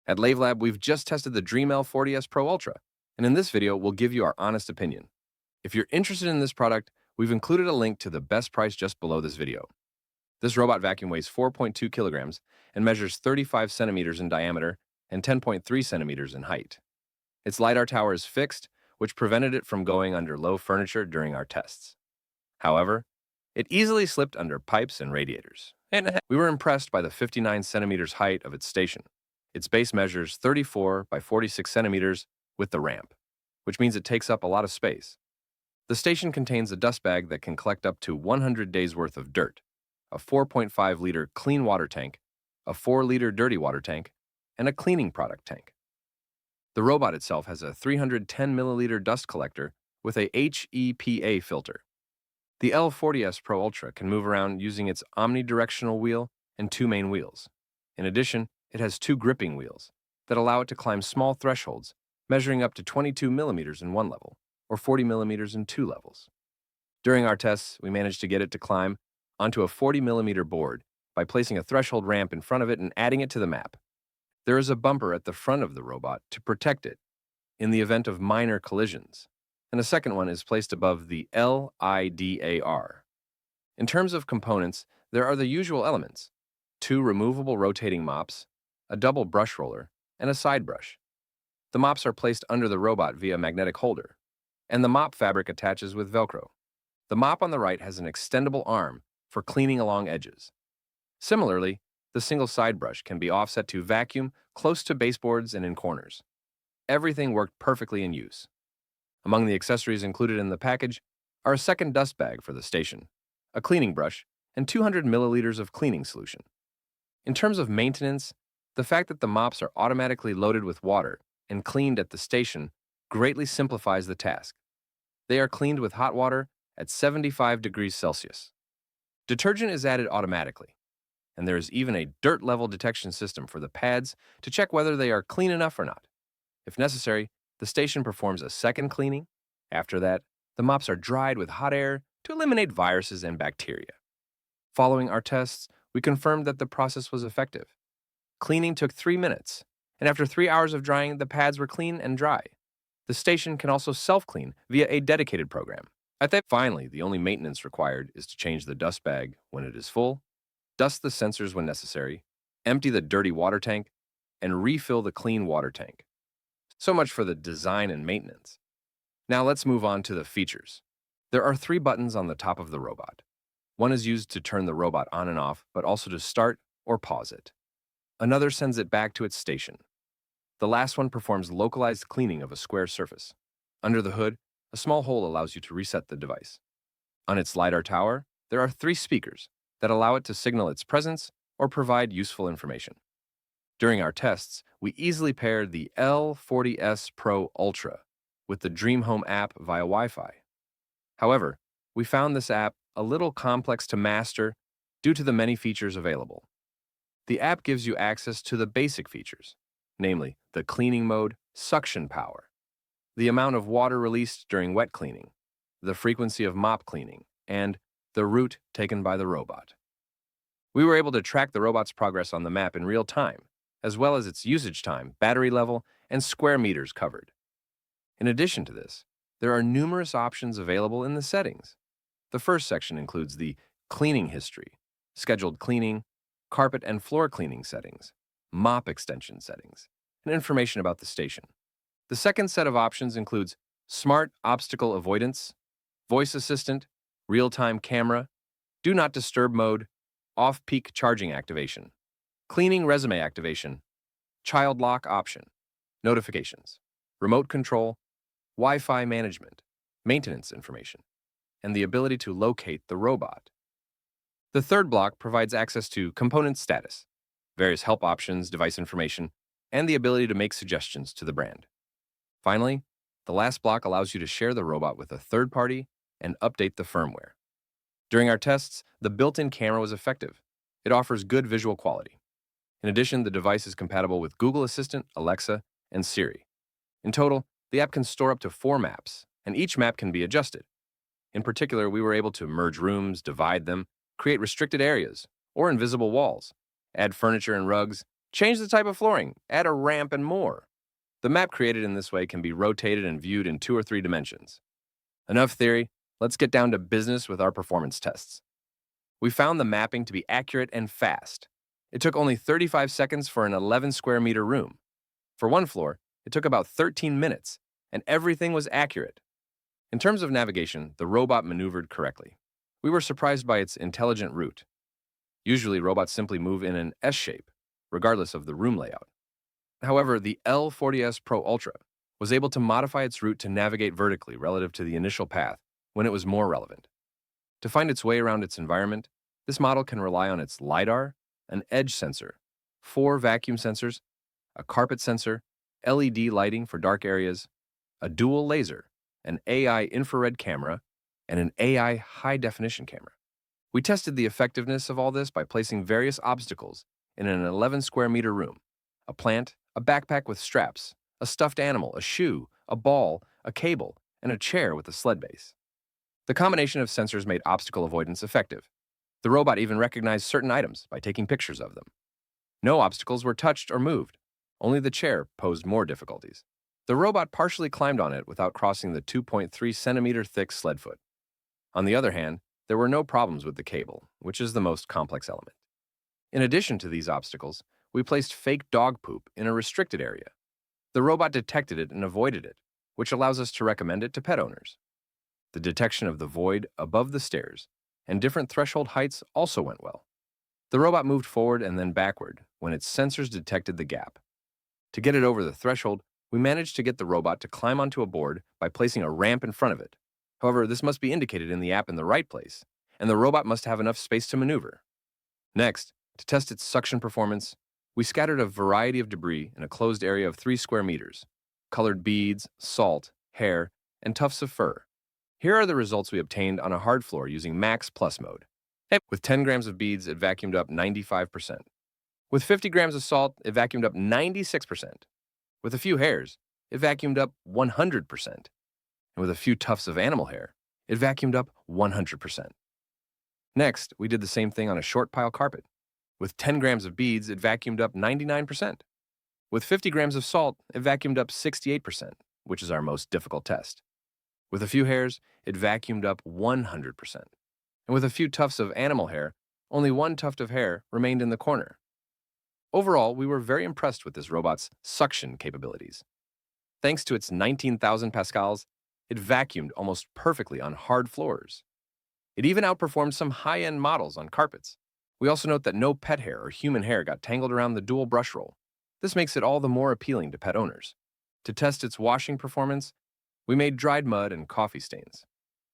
At LaveLab, we've just tested the Dreame L40s Pro Ultra, and in this video, we'll give you our honest opinion. If you're interested in this product, we've included a link to the best price just below this video. This robot vacuum weighs 4.2 kilograms and measures 35 centimeters in diameter and 10.3 centimeters in height. Its LiDAR tower is fixed, which prevented it from going under low furniture during our tests. However, it easily slipped under pipes and radiators. And we were impressed by the 59 centimeters height of its station. Its base measures 34 by 46 centimeters with the ramp, which means it takes up a lot of space. The station contains a dust bag that can collect up to 100 days' worth of dirt, a 4.5-liter clean water tank, a 4-liter dirty water tank, and a cleaning product tank. The robot itself has a 310 milliliter dust collector with a HEPA filter. The L40s Pro Ultra can move around using its omnidirectional wheel and 2 main wheels. In addition, it has 2 gripping wheels that allow it to climb small thresholds, measuring up to 22 millimeters in one level or 40 millimeters in 2 levels. During our tests, we managed to get it to climb onto a 40 millimeter board by placing a threshold ramp in front of it and adding it to the map. There is a bumper at the front of the robot to protect it in the event of minor collisions, and a second one is placed above the LiDAR. In terms of components, there are the usual elements: 2 removable rotating mops, a double brush roller, and a side brush. The mops are placed under the robot via a magnetic holder, and the mop fabric attaches with Velcro. The mop on the right has an extendable arm for cleaning along edges. Similarly, the single side brush can be offset to vacuum close to baseboards and in corners. Everything worked perfectly in use. Among the accessories included in the package are a second dust bag for the station, a cleaning brush, and 200 milliliters of cleaning solution. In terms of maintenance, the fact that the mops are automatically loaded with water and cleaned at the station greatly simplifies the task. They are cleaned with hot water at 75 degrees Celsius. Detergent is added automatically, and there is even a dirt level detection system for the pads to check whether they are clean enough or not. If necessary, the station performs a second cleaning. After that, the mops are dried with hot air to eliminate viruses and bacteria. Following our tests, we confirmed that the process was effective. Cleaning took 3 minutes, and after 3 hours of drying, the pads were clean and dry. The station can also self-clean via a dedicated program. Finally, the only maintenance required is to change the dust bag when it is full, dust the sensors when necessary, empty the dirty water tank, and refill the clean water tank. So much for the design and maintenance. Now let's move on to the features. There are 3 buttons on the top of the robot. One is used to turn the robot on and off, but also to start or pause it. Another sends it back to its station. The last one performs localized cleaning of a square surface. Under the hood, a small hole allows you to reset the device. On its LiDAR tower, there are 3 speakers that allow it to signal its presence or provide useful information. During our tests, we easily paired the L40s Pro Ultra with the Dreame Home app via Wi-Fi. However, we found this app a little complex to master due to the many features available. The app gives you access to the basic features, namely the cleaning mode, suction power, the amount of water released during wet cleaning, the frequency of mop cleaning, and the route taken by the robot. We were able to track the robot's progress on the map in real time, as well as its usage time, battery level, and square meters covered. In addition to this, there are numerous options available in the settings. The first section includes the cleaning history, scheduled cleaning, carpet and floor cleaning settings, mop extension settings, and information about the station. The second set of options includes smart obstacle avoidance, voice assistant, real-time camera, do not disturb mode, off-peak charging activation, cleaning resume activation, child lock option, notifications, remote control, Wi-Fi management, maintenance information, and the ability to locate the robot. The third block provides access to component status, various help options, device information, and the ability to make suggestions to the brand. Finally, the last block allows you to share the robot with a third party and update the firmware. During our tests, the built-in camera was effective. It offers good visual quality. In addition, the device is compatible with Google Assistant, Alexa, and Siri. In total, the app can store up to 4 maps, and each map can be adjusted. In particular, we were able to merge rooms, divide them, create restricted areas, or invisible walls, add furniture and rugs, Change the type of flooring, add a ramp, and more. The map created in this way can be rotated and viewed in 2 or 3 dimensions. Enough theory, let's get down to business with our performance tests. We found the mapping to be accurate and fast. It took only 35 seconds for an 11 square meter room. For one floor, it took about 13 minutes, and everything was accurate. In terms of navigation, the robot maneuvered correctly. We were surprised by its intelligent route. Usually, robots simply move in an S shape, regardless of the room layout. However, the L40s Pro Ultra was able to modify its route to navigate vertically relative to the initial path when it was more relevant. To find its way around its environment, this model can rely on its LiDAR, an edge sensor, 4 vacuum sensors, a carpet sensor, LED lighting for dark areas, a dual laser, an AI infrared camera, and an AI high-definition camera. We tested the effectiveness of all this by placing various obstacles in an 11 square meter room: a plant, a backpack with straps, a stuffed animal, a shoe, a ball, a cable, and a chair with a sled base. The combination of sensors made obstacle avoidance effective. The robot even recognized certain items by taking pictures of them. No obstacles were touched or moved. Only the chair posed more difficulties. The robot partially climbed on it without crossing the 2.3 centimeter thick sled foot. On the other hand, there were no problems with the cable, which is the most complex element. In addition to these obstacles, we placed fake dog poop in a restricted area. The robot detected it and avoided it, which allows us to recommend it to pet owners. The detection of the void above the stairs and different threshold heights also went well. The robot moved forward and then backward when its sensors detected the gap. To get it over the threshold, we managed to get the robot to climb onto a board by placing a ramp in front of it. However, this must be indicated in the app in the right place, and the robot must have enough space to maneuver. Next, to test its suction performance, we scattered a variety of debris in a closed area of 3 square meters: colored beads, salt, hair, and tufts of fur. Here are the results we obtained on a hard floor using Max Plus mode. With 10 grams of beads, it vacuumed up 95%. With 50 grams of salt, it vacuumed up 96%. With a few hairs, it vacuumed up 100%. And with a few tufts of animal hair, it vacuumed up 100%. Next, we did the same thing on a short pile carpet. With 10 grams of beads, it vacuumed up 99%. With 50 grams of salt, it vacuumed up 68%, which is our most difficult test. With a few hairs, it vacuumed up 100%. And with a few tufts of animal hair, only one tuft of hair remained in the corner. Overall, we were very impressed with this robot's suction capabilities. Thanks to its 19,000 pascals, it vacuumed almost perfectly on hard floors. It even outperformed some high-end models on carpets. We also note that no pet hair or human hair got tangled around the dual brush roll. This makes it all the more appealing to pet owners. To test its washing performance, we made dried mud and coffee stains.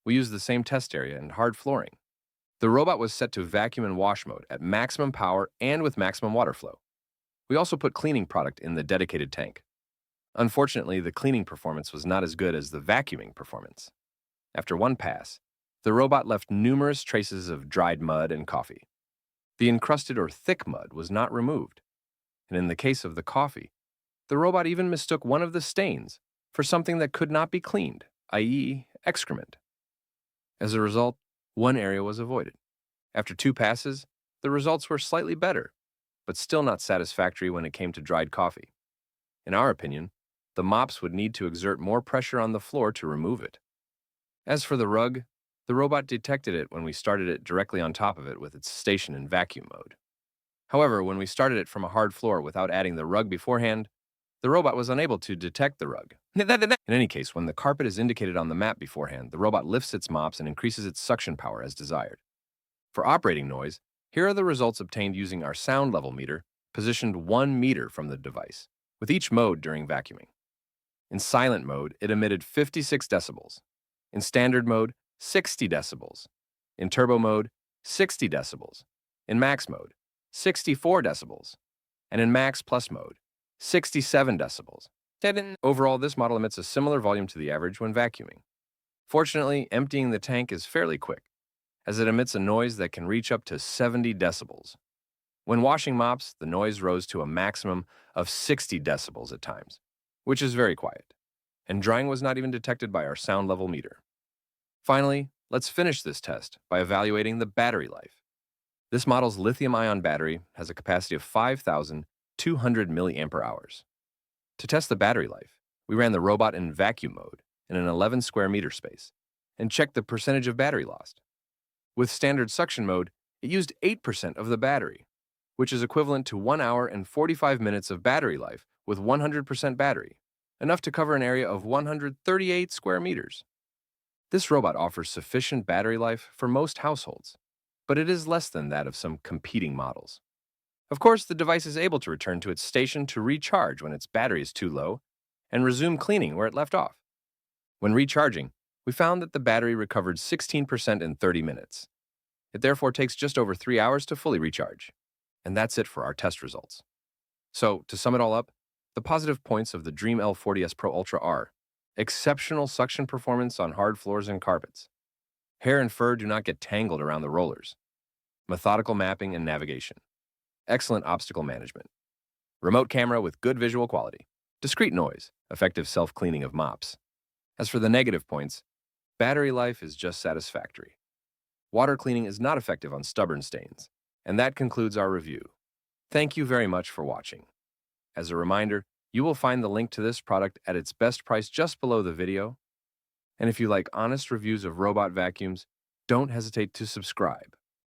We used the same test area and hard flooring. The robot was set to vacuum and wash mode at maximum power and with maximum water flow. We also put cleaning product in the dedicated tank. Unfortunately, the cleaning performance was not as good as the vacuuming performance. After one pass, the robot left numerous traces of dried mud and coffee. The encrusted or thick mud was not removed. And in the case of the coffee, the robot even mistook one of the stains for something that could not be cleaned, i.e., excrement. As a result, one area was avoided. After 2 passes, the results were slightly better, but still not satisfactory when it came to dried coffee. In our opinion, the mops would need to exert more pressure on the floor to remove it. As for the rug, the robot detected it when we started it directly on top of it with its station in vacuum mode. However, when we started it from a hard floor without adding the rug beforehand, the robot was unable to detect the rug. In any case, when the carpet is indicated on the map beforehand, the robot lifts its mops and increases its suction power as desired. For operating noise, here are the results obtained using our sound level meter, positioned 1 meter from the device, with each mode during vacuuming. In silent mode, it emitted 56 decibels. In standard mode, 60 decibels. In turbo mode, 60 decibels. In max mode, 64 decibels. And in max plus mode, 67 decibels. Overall, this model emits a similar volume to the average when vacuuming. Fortunately, emptying the tank is fairly quick, as it emits a noise that can reach up to 70 decibels. When washing mops, the noise rose to a maximum of 60 decibels at times, which is very quiet, and drying was not even detected by our sound level meter. Finally, let's finish this test by evaluating the battery life. This model's lithium-ion battery has a capacity of 5,000 200 milliamp hours. To test the battery life, we ran the robot in vacuum mode in an 11 square meter space and checked the percentage of battery lost. With standard suction mode, it used 8% of the battery, which is equivalent to 1 hour and 45 minutes of battery life with 100% battery, enough to cover an area of 138 square meters. This robot offers sufficient battery life for most households, but it is less than that of some competing models. Of course, the device is able to return to its station to recharge when its battery is too low and resume cleaning where it left off. When recharging, we found that the battery recovered 16% in 30 minutes. It therefore takes just over 3 hours to fully recharge. And that's it for our test results. So, to sum it all up, the positive points of the Dreame L40s Pro Ultra are exceptional suction performance on hard floors and carpets. Hair and fur do not get tangled around the rollers. Methodical mapping and navigation. Excellent obstacle management. Remote camera with good visual quality. Discreet noise. Effective self-cleaning of mops. As for the negative points, battery life is just satisfactory. Water cleaning is not effective on stubborn stains. And that concludes our review. Thank you very much for watching. As a reminder, you will find the link to this product at its best price just below the video. And if you like honest reviews of robot vacuums, don't hesitate to subscribe.